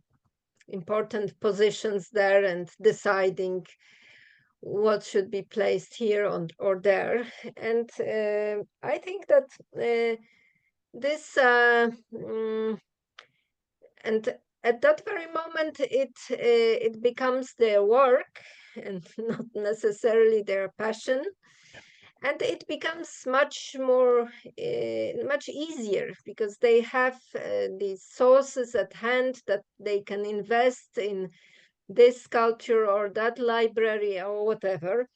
important positions there and deciding what should be placed here or there. And I think that this and at that very moment it becomes their work and not necessarily their passion, and it becomes much more much easier because they have these sources at hand that they can invest in this sculpture or that library or whatever.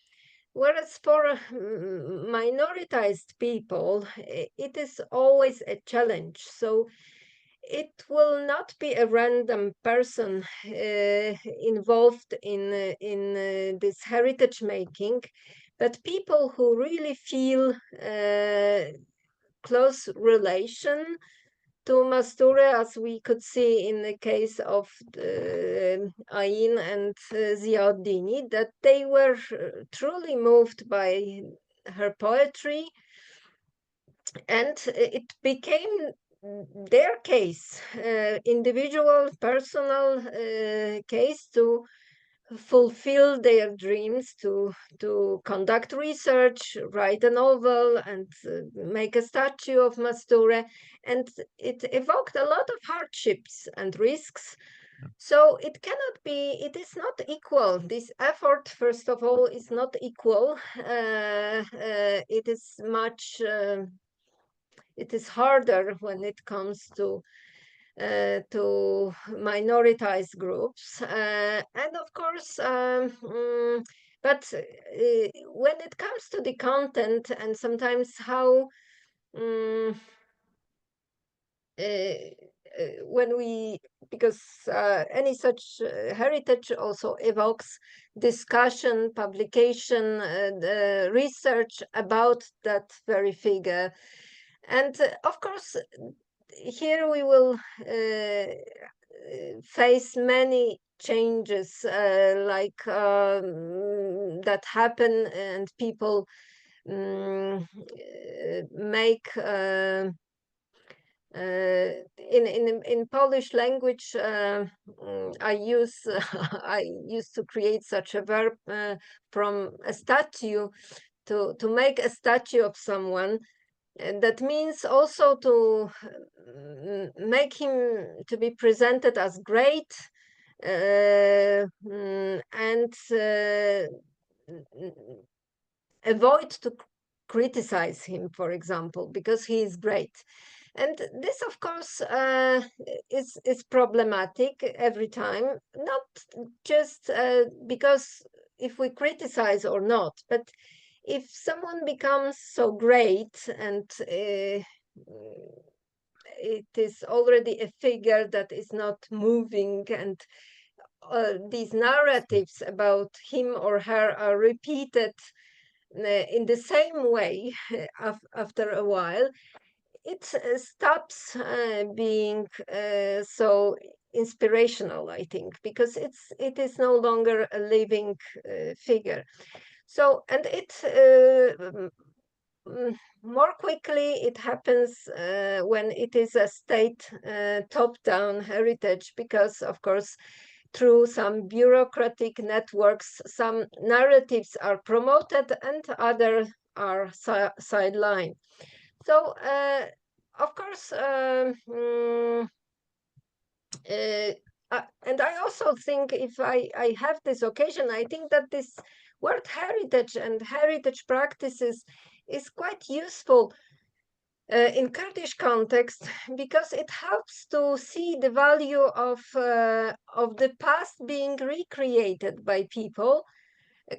Whereas for minoritized people, it is always a challenge. So it will not be a random person involved in this heritage making, but people who really feel close relation to Masture, as we could see in the case of Ain and Ziauddini, that they were truly moved by her poetry, and it became their case, individual, personal case to fulfill their dreams, to conduct research, write a novel, and make a statue of Masture. And it evoked a lot of hardships and risks. So it cannot be, it is not equal. This effort, first of all, is not equal. It is much, it is harder when it comes to minoritized groups, and of course, but when it comes to the content and sometimes how when we, because any such heritage also evokes discussion, publication, research about that very figure. And of course, here we will face many changes like that happen, and people make in Polish language. I used to create such a verb from a statue to make a statue of someone. And that means also to make him to be presented as great, and avoid to criticize him, for example, because he is great. And this, of course, is problematic every time, not just because if we criticize or not, but if someone becomes so great and it is already a figure that is not moving, and these narratives about him or her are repeated in the same way after a while, it stops being so inspirational, I think, because it is no longer a living figure. So, and it more quickly it happens when it is a state top-down heritage, because of course through some bureaucratic networks some narratives are promoted and others are sidelined. So of course and I also think, if I have this occasion, I think that this word heritage and heritage practices is quite useful in Kurdish context, because it helps to see the value of the past being recreated by people,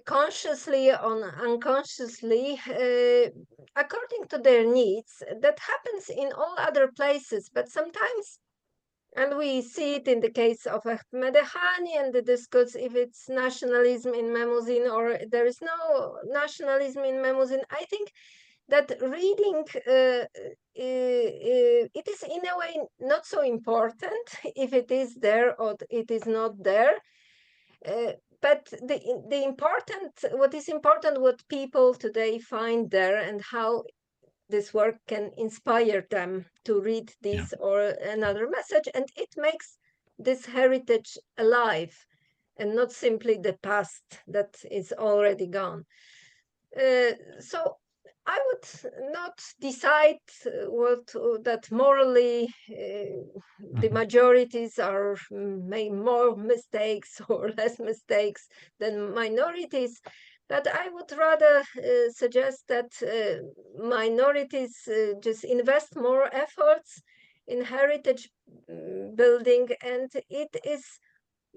consciously or unconsciously, according to their needs. That happens in all other places, but sometimes, and we see it in the case of Ahmadiyani and the discourse, if it's nationalism in Memuzin or there is no nationalism in Memuzin. I think that reading, it is in a way not so important if it is there or it is not there. But what is important, what people today find there, and how this work can inspire them to read this or another message, and it makes this heritage alive and not simply the past that is already gone. So I would not decide that morally the majorities are make more mistakes or less mistakes than minorities, but I would rather suggest that minorities just invest more efforts in heritage building, and it is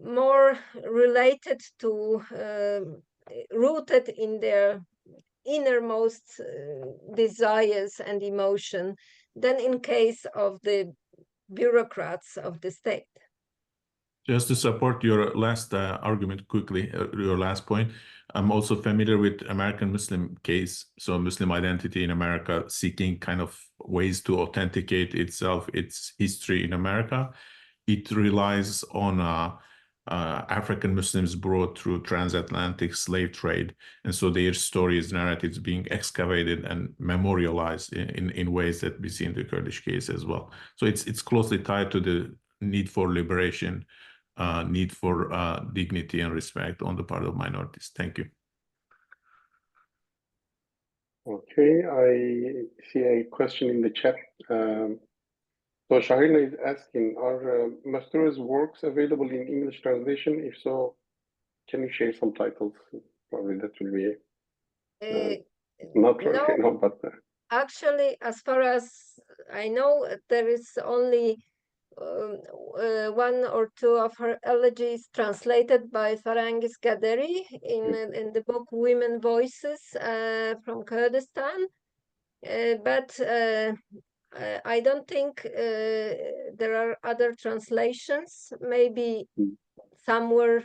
more related to rooted in their innermost desires and emotion than in case of the bureaucrats of the state.
Just to support your last argument quickly, your last point, I'm also familiar with American Muslim case, so Muslim identity in America, seeking kind of ways to authenticate itself, its history in America. It relies on African Muslims brought through transatlantic slave trade. And so their stories, narratives being excavated and memorialized in ways that we see in the Kurdish case as well. So it's closely tied to the need for liberation, need for dignity and respect on the part of minorities. Thank you.
Okay, I see a question in the chat. So Shahina is asking, are Mastura's works available in English translation? If so, can you share some titles? Probably that will be not right now, but
actually, as far as I know, there is only one or two of her elegies translated by Farangis Gaderi in the book Women Voices from Kurdistan, but I don't think there are other translations, maybe somewhere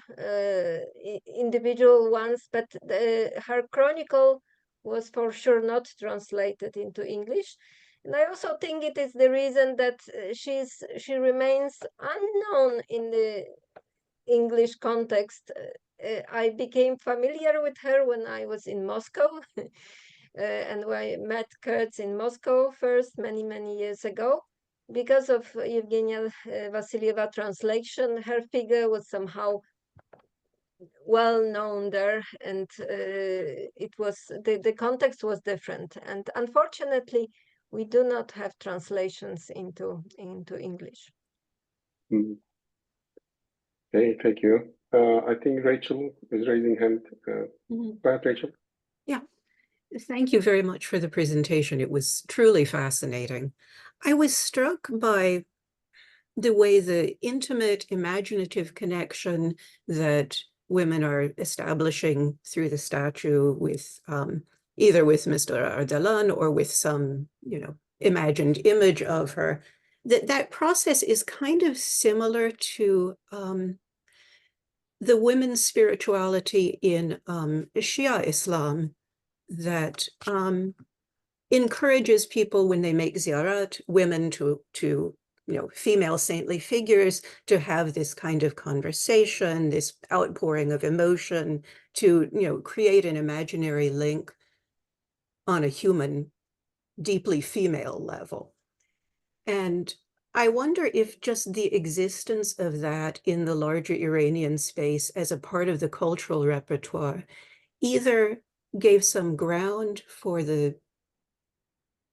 individual ones, but her chronicle was for sure not translated into English. And I also think it is the reason that she remains unknown in the English context. I became familiar with her when I was in Moscow. And I met Kurds in Moscow first many years ago. Because of Evgenia Vassilieva translation, her figure was somehow well known there, and it was the context was different. And unfortunately, we do not have translations into English.
Okay, thank you. I think Rachel is raising hand. Go ahead, Rachel.
Yeah. Thank you very much for the presentation. It was truly fascinating. I was struck by the way the intimate, imaginative connection that women are establishing through the statue with either with Mr. Ardalan or with some, imagined image of her. That process is kind of similar to the women's spirituality in Shia Islam, that encourages people when they make ziyarat, women to female saintly figures, to have this kind of conversation, this outpouring of emotion, to create an imaginary link on a human, deeply female level. And I wonder if just the existence of that in the larger Iranian space as a part of the cultural repertoire either gave some ground for the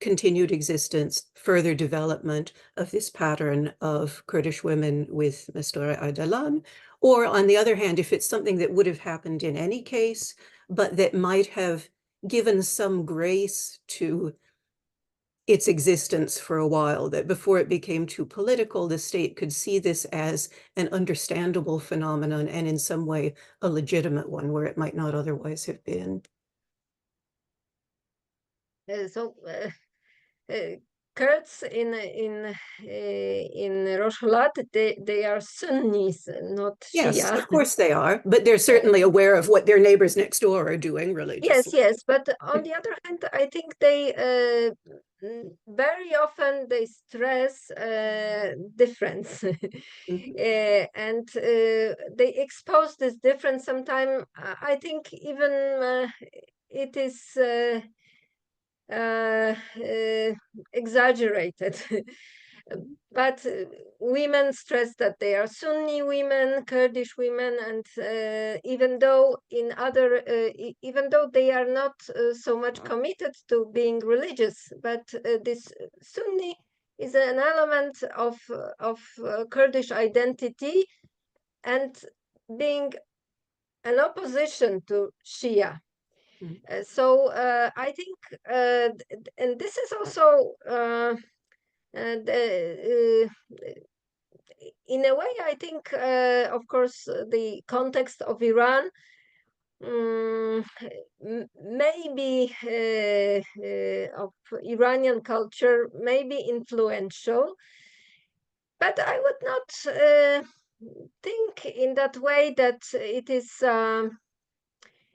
continued existence, further development of this pattern of Kurdish women with Mestura Aydalan, or on the other hand, if it's something that would have happened in any case, but that might have given some grace to its existence for a while, that before it became too political, the state could see this as an understandable phenomenon and in some way a legitimate one where it might not otherwise have been.
Kurds in Rojhelat, they are Sunnis, not Shia.
Yes, of course they are, but they're certainly aware of what their neighbors next door are doing religiously.
Yes, but on the other hand, I think they very often they stress difference, and they expose this difference. Sometimes I think even it is exaggerated. But women stress that they are Sunni women, Kurdish women, and even though even though they are not so much committed to being religious, but this Sunni is an element of Kurdish identity and being an opposition to Shia. So I think, and this is also in a way, I think, of course, the context of Iran maybe of Iranian culture may be influential, but I would not think in that way that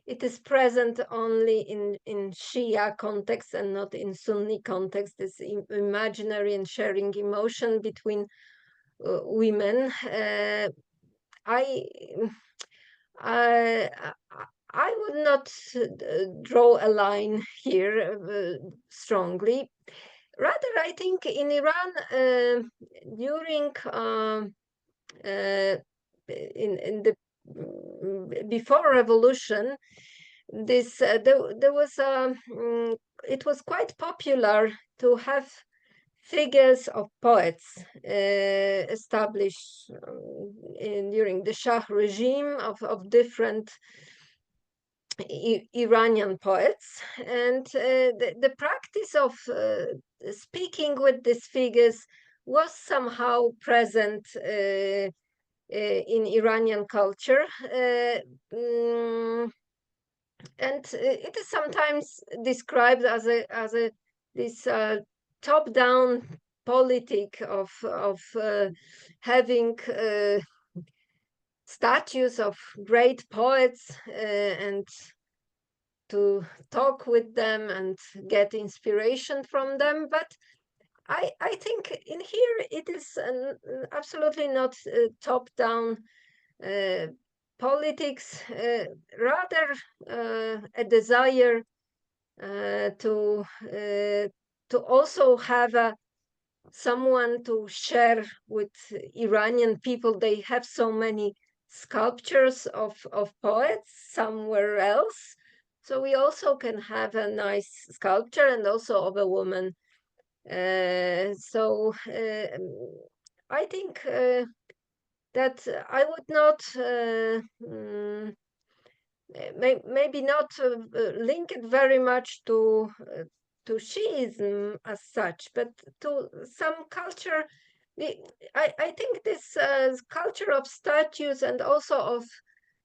it is present only in Shia context and not in Sunni context, this imaginary and sharing emotion between women. I would not draw a line here strongly. Rather, I think in Iran, during in the before revolution, this there was it was quite popular to have figures of poets established during the Shah regime of different Iranian poets, and the practice of speaking with these figures was somehow present in Iranian culture, and it is sometimes described as a this top-down politic of having statues of great poets and to talk with them and get inspiration from them. But I think in here it is absolutely not top-down politics, rather a desire to also have someone to share with Iranian people. They have so many sculptures of poets somewhere else, so we also can have a nice sculpture and also of a woman. So I think that I would not maybe not link it very much to Shiism as such, but to some culture. I think this culture of statues and also of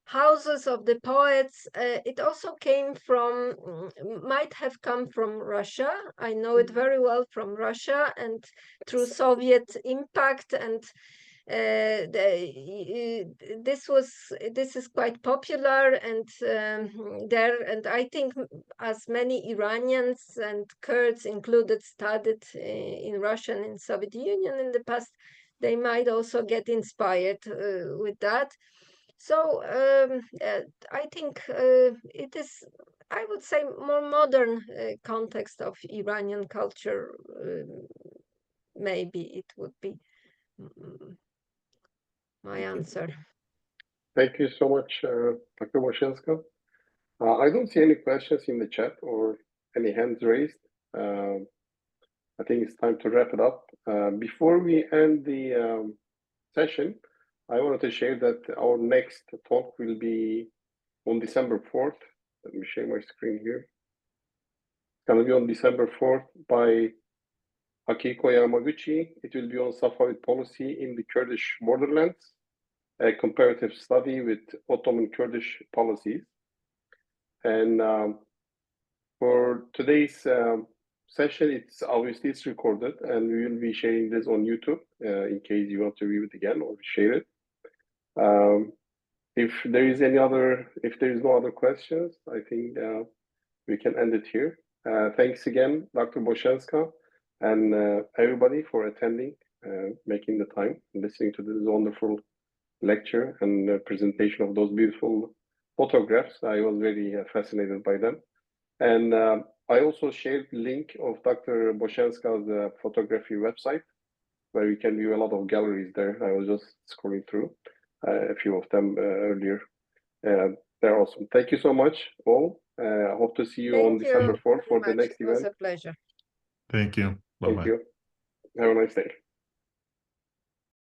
houses of the poets, it also came from, might have come from Russia. I know it very well from Russia and through Soviet impact, and this is quite popular, and and I think as many Iranians and Kurds included studied in Russia and in Soviet Union in the past, they might also get inspired with that. So I think it is, I would say, more modern context of Iranian culture. Maybe it would be my answer.
Thank you so much, Dr. Bocheńska. I don't see any questions in the chat or any hands raised. I think it's time to wrap it up. Before we end the session, I wanted to share that our next talk will be on December 4th. Let me share my screen here. It's going to be on December 4th by Akiko Yamaguchi. It will be on Safavid policy in the Kurdish borderlands, a comparative study with Ottoman Kurdish policies. And for today's session, it's recorded, and we will be sharing this on YouTube in case you want to view it again or share it. If there is no other questions, I think we can end it here. Thanks again, Dr. Bocheńska, and everybody for attending, making the time, and listening to this wonderful lecture and presentation of those beautiful photographs. I was very fascinated by them. And I also shared the link of Dr. Bocheńska's photography website, where you can view a lot of galleries there. I was just scrolling through a few of them earlier. They're awesome. Thank you so much, all. I hope to see you on December 4th for the next event.
It was a pleasure.
Thank you. Bye-bye.
Thank you. Have a nice day.